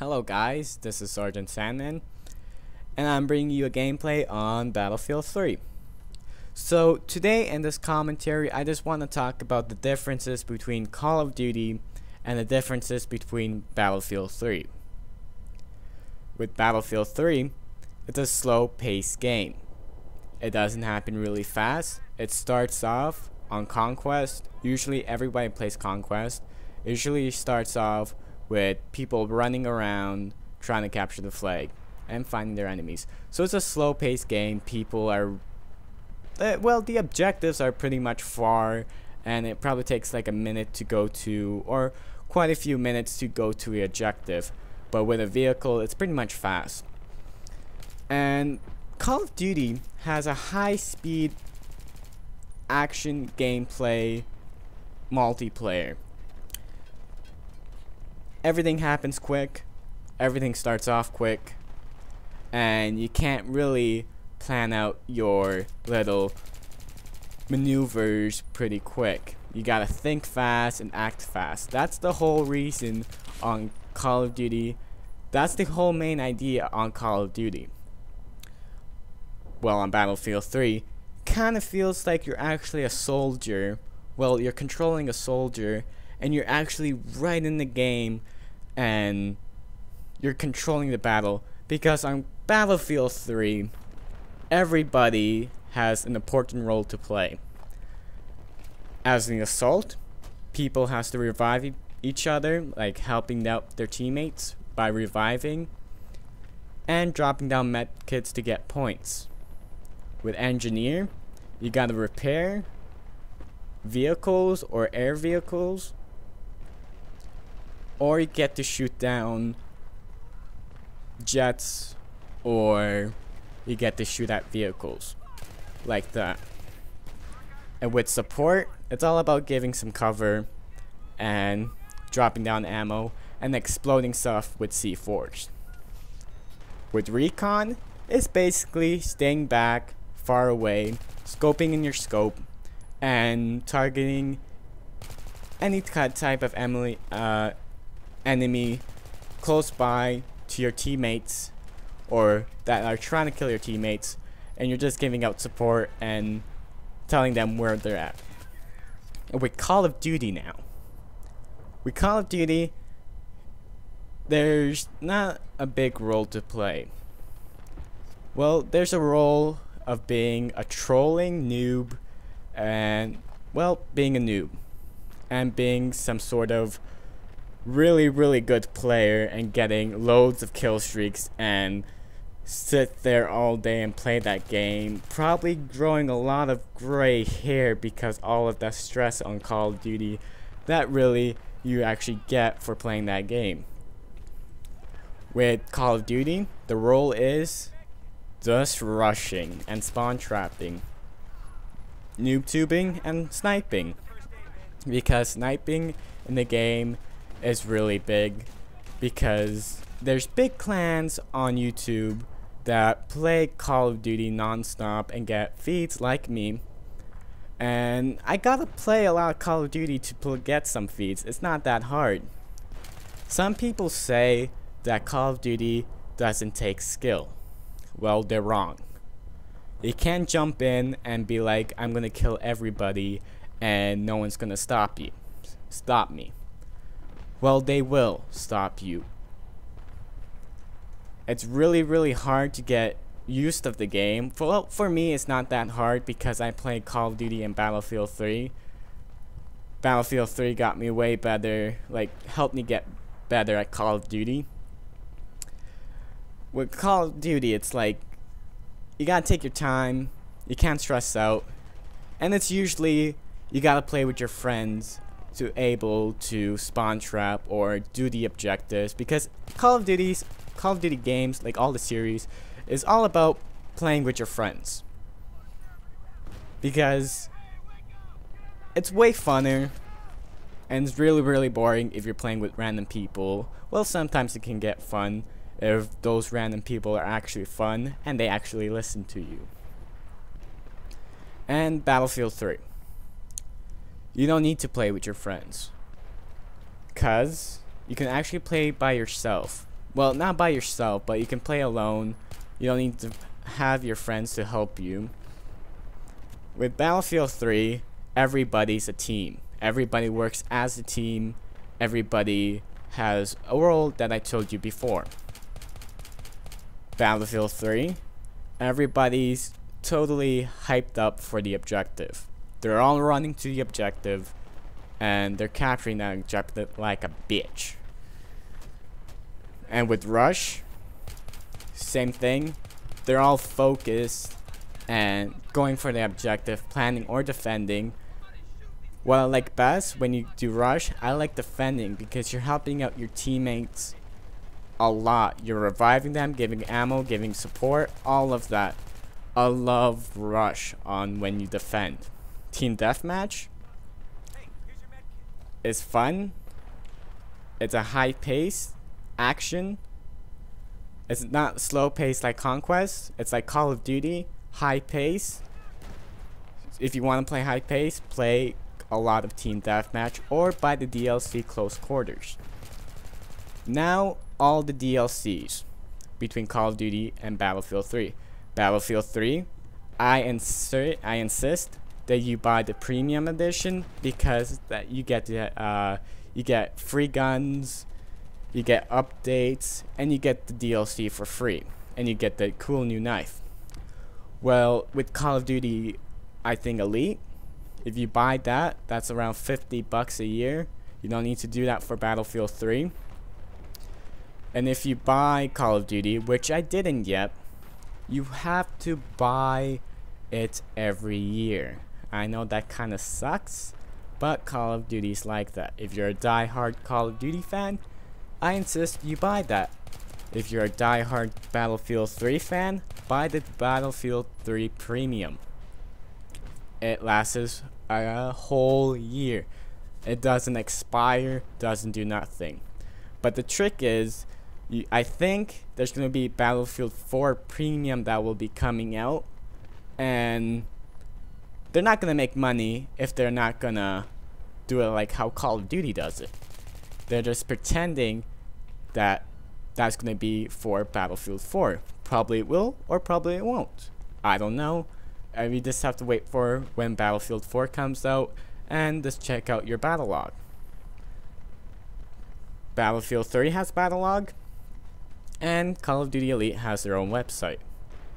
Hello guys, this is Sergeant Sandman, and I'm bringing you a gameplay on Battlefield 3. So today in this commentary, I just want to talk about the differences between Call of Duty and the differences between Battlefield 3. With Battlefield 3, it's a slow-paced game. It doesn't happen really fast. It starts off on Conquest. Usually everybody plays Conquest. It usually starts off with people running around trying to capture the flag and finding their enemies. So it's a slow-paced game. People are the objectives are pretty much far, and it probably takes like a minute to go to, or quite a few minutes to go to the objective. But with a vehicle, it's pretty much fast. And Call of Duty has a high-speed action gameplay multiplayer. Everything happens quick, everything starts off quick, and you can't really plan out your little maneuvers pretty quick. You gotta think fast and act fast. That's the whole reason on Call of Duty. That's the whole main idea on Call of Duty. Well, on Battlefield 3, kind of feels like you're actually a soldier. Well, you're controlling a soldier, and you're actually right in the game, and you're controlling the battle. Because on Battlefield 3, everybody has an important role to play. As an assault, people has to revive each other, like helping out their teammates by reviving, and dropping down medkits to get points. With engineer, you gotta repair vehicles or air vehicles, or you get to shoot down jets, or you get to shoot at vehicles like that. And with support, it's all about giving some cover and dropping down ammo and exploding stuff with C4s. With recon, it's basically staying back, far away, scoping in your scope, and targeting any type of enemy close by to your teammates, or that are trying to kill your teammates, and you're just giving out support and telling them where they're at. And with Call of Duty now, with Call of Duty, there's not a big role to play. Well, there's a role of being a trolling noob, and well, being a noob and being some sort of really good player and getting loads of kill streaks and sit there all day and play that game, probably growing a lot of gray hair because all of that stress on Call of Duty that really you actually get for playing that game. With Call of Duty, the role is just rushing and spawn trapping, noob tubing, and sniping, because sniping in the game is really big, because there's big clans on YouTube that play Call of Duty non-stop and get feeds like me, and I gotta play a lot of Call of Duty to get some feeds. It's not that hard. Some people say that Call of Duty doesn't take skill. Well, they're wrong. You can't jump in and be like, I'm gonna kill everybody and no one's gonna stop me. Well, they will stop you. It's really hard to get used of the game. Well, for me, it's not that hard because I played Call of Duty and Battlefield 3. Battlefield 3 got me way better, like helped me get better at Call of Duty. With Call of Duty, it's like you gotta take your time, you can't stress out, and it's usually you gotta play with your friends to able to spawn trap or do the objectives, because Call of Duty games, like all the series, is all about playing with your friends, because it's way funner, and it's really boring if you're playing with random people. Well, sometimes it can get fun if those random people are actually fun and they actually listen to you. And Battlefield 3, you don't need to play with your friends, cause you can actually play by yourself. Well, not by yourself, but you can play alone. You don't need to have your friends to help you. With Battlefield 3, everybody's a team. Everybody works as a team. Everybody has a role that I told you before. Battlefield 3, everybody's totally hyped up for the objective. They're all running to the objective, and they're capturing that objective like a bitch. And with Rush, same thing. They're all focused and going for the objective, planning or defending. What I like best when you do Rush, I like defending because you're helping out your teammates a lot. You're reviving them, giving ammo, giving support, all of that. I love Rush on when you defend. Team Deathmatch is fun. It's a high pace action. It's not slow pace like Conquest. It's like Call of Duty, high pace. If you want to play high pace, play a lot of Team Deathmatch or buy the DLC Close Quarters. Now all the DLCs between Call of Duty and Battlefield 3. Battlefield 3, I insist that you buy the premium edition because that you get free guns, you get updates, and you get the DLC for free, and you get the cool new knife. Well, with Call of Duty, I think Elite, if you buy that, that's around $50 a year. You don't need to do that for Battlefield 3. And if you buy Call of Duty, which I didn't yet, you have to buy it every year. I know that kind of sucks, but Call of Duty's like that. If you're a die-hard Call of Duty fan, I insist you buy that. If you're a die-hard Battlefield 3 fan, buy the Battlefield 3 Premium. It lasts a whole year. It doesn't expire, doesn't do nothing. But the trick is, I think there's going to be Battlefield 4 Premium that will be coming out, and they're not going to make money if they're not going to do it like how Call of Duty does it. They're just pretending that that's going to be for Battlefield 4. Probably it will, or probably it won't. I don't know. We just have to wait for when Battlefield 4 comes out and just check out your battle log. Battlefield 3 has battle log, and Call of Duty Elite has their own website.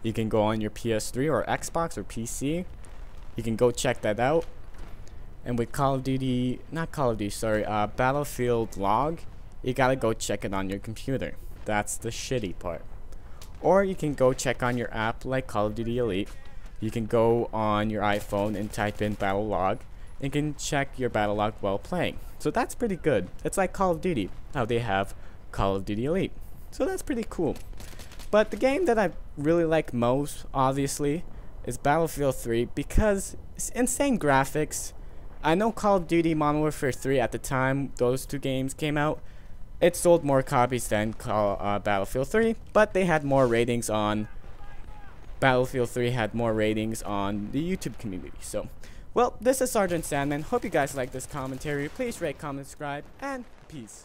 You can go on your PS3 or Xbox or PC. You can go check that out. And with Battlefield log, you gotta go check it on your computer. That's the shitty part. Or you can go check on your app like Call of Duty Elite. You can go on your iPhone and type in battle log and can check your battle log while playing. So that's pretty good. It's like Call of Duty, how they have Call of Duty Elite. So that's pretty cool. But the game that I really like most, obviously, is Battlefield 3 because it's insane graphics. I know Call of Duty Modern Warfare 3 at the time those two games came out, it sold more copies than Battlefield 3, but they had more ratings on Battlefield 3 had more ratings on the YouTube community. So, well, this is Sergeant Sandman. Hope you guys like this commentary. Please rate, comment, subscribe, and peace.